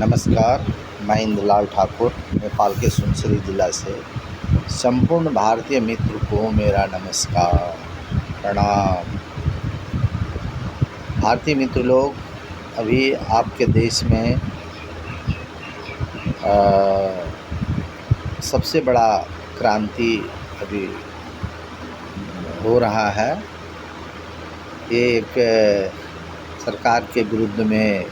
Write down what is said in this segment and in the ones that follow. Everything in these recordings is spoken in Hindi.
नमस्कार, मैं इंद्रलाल ठाकुर नेपाल के सुनसरी ज़िला से। संपूर्ण भारतीय मित्र को मेरा नमस्कार, प्रणाम। भारतीय मित्र लोग, अभी आपके देश में सबसे बड़ा क्रांति अभी हो रहा है। ये एक सरकार के विरुद्ध में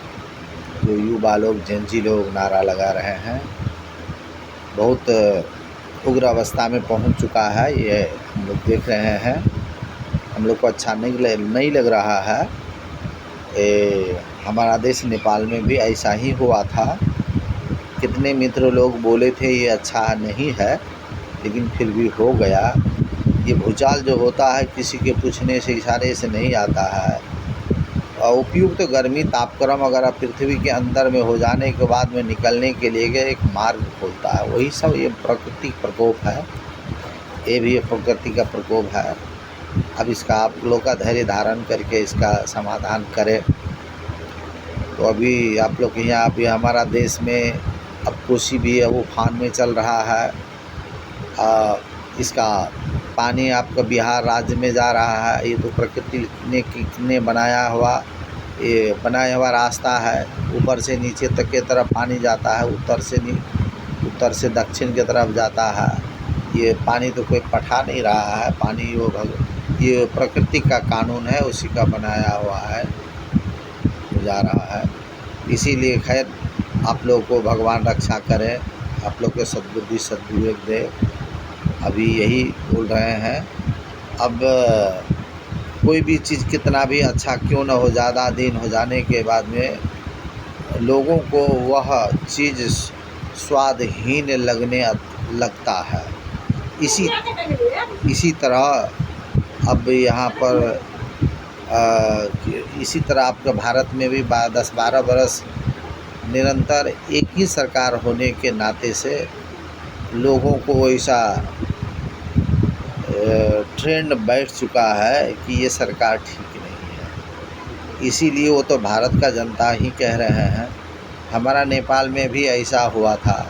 जो युवा लोग, जेनजी लोग नारा लगा रहे हैं, बहुत उग्र अवस्था में पहुंच चुका है। ये हम लोग देख रहे हैं, हम लोग को अच्छा नहीं लग रहा है। हमारा देश नेपाल में भी ऐसा ही हुआ था। कितने मित्र लोग बोले थे ये अच्छा नहीं है, लेकिन फिर भी हो गया। ये भूचाल जो होता है किसी के पूछने से, इशारे से नहीं आता है। उपयुक्त गर्मी तापक्रम अगर पृथ्वी के अंदर में हो जाने के बाद में निकलने के लिए एक मार्ग खोलता है, वही सब ये प्राकृतिक प्रकोप है। ये भी प्रकृति का प्रकोप है। अब इसका आप लोग का धैर्य धारण करके इसका समाधान करें। तो अभी आप लोग के यहाँ अभी हमारा देश में अब कोसी भी है, वो उफान में चल रहा है। इसका पानी आपका बिहार राज्य में जा रहा है। ये तो प्रकृति ने बनाया हुआ रास्ता है। ऊपर से नीचे तक के तरफ पानी जाता है, उत्तर से दक्षिण की तरफ जाता है। ये पानी तो कोई पठा नहीं रहा है, पानी ये प्रकृति का कानून है, उसी का बनाया हुआ है, जा रहा है। इसीलिए खैर आप लोग को भगवान रक्षा करे, आप लोग को सद्बुद्धि सद्विवेक दे। अभी यही बोल रहे हैं। अब कोई भी चीज़ कितना भी अच्छा क्यों न हो, ज़्यादा दिन हो जाने के बाद में लोगों को वह चीज़ स्वादहीन लगने लगता है। इसी तरह अब यहाँ पर इसी तरह आपका भारत में भी 10-12 बरस निरंतर एक ही सरकार होने के नाते से लोगों को ऐसा ट्रेंड बैठ चुका है कि ये सरकार ठीक नहीं है। इसीलिए वो तो भारत का जनता ही कह रहे हैं। हमारा नेपाल में भी ऐसा हुआ था।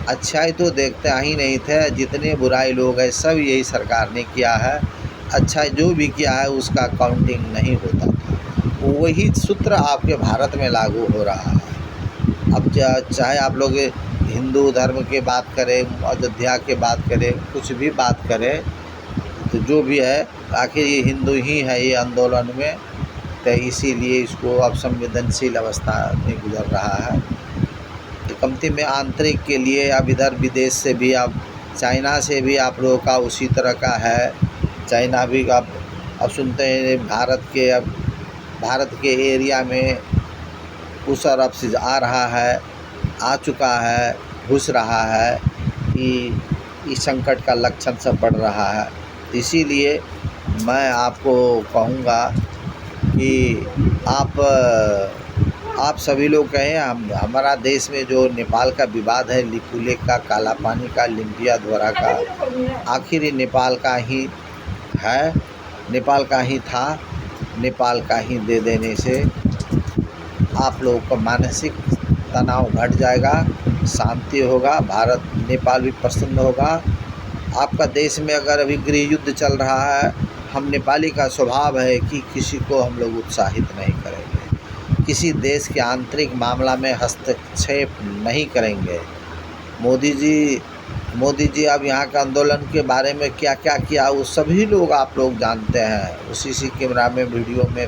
अच्छाई तो देखते ही नहीं थे, जितने बुराई लोग हैं सब यही सरकार ने किया है। अच्छा जो भी किया है उसका काउंटिंग नहीं होता था। वही सूत्र आपके भारत में लागू हो रहा है। अब चाहे आप लोग हिंदू धर्म की बात करें, अयोध्या की बात करें, कुछ भी बात करें, तो जो भी है आखिर ये हिंदू ही है ये आंदोलन में। तो इसीलिए इसको अब संवेदनशील अवस्था में गुजर रहा है। तो कमती में आंतरिक के लिए अब इधर विदेश से भी, अब चाइना से भी आप लोगों का उसी तरह का है। चाइना भी अब सुनते हैं भारत के एरिया में उस अरब से आ रहा है, आ चुका है, घुस रहा है कि इस संकट का लक्षण सब बढ़ रहा है। इसीलिए मैं आपको कहूँगा कि आप सभी लोग कहें, हमारा देश में जो नेपाल का विवाद है, लिपुलेख का, काला पानी का, लिम्पिया द्वारा का, आखिर ये नेपाल का ही है, नेपाल का ही था। नेपाल का ही दे देने से आप लोगों का मानसिक तनाव घट जाएगा, शांति होगा, नेपाल भी प्रसन्न होगा। आपका देश में अगर अभी गृह युद्ध चल रहा है, हम नेपाली का स्वभाव है कि किसी को हम लोग उत्साहित नहीं करेंगे, किसी देश के आंतरिक मामला में हस्तक्षेप नहीं करेंगे। मोदी जी अब यहाँ के आंदोलन के बारे में क्या क्या किया वो सभी लोग आप लोग जानते हैं। उसी कैमरा में वीडियो में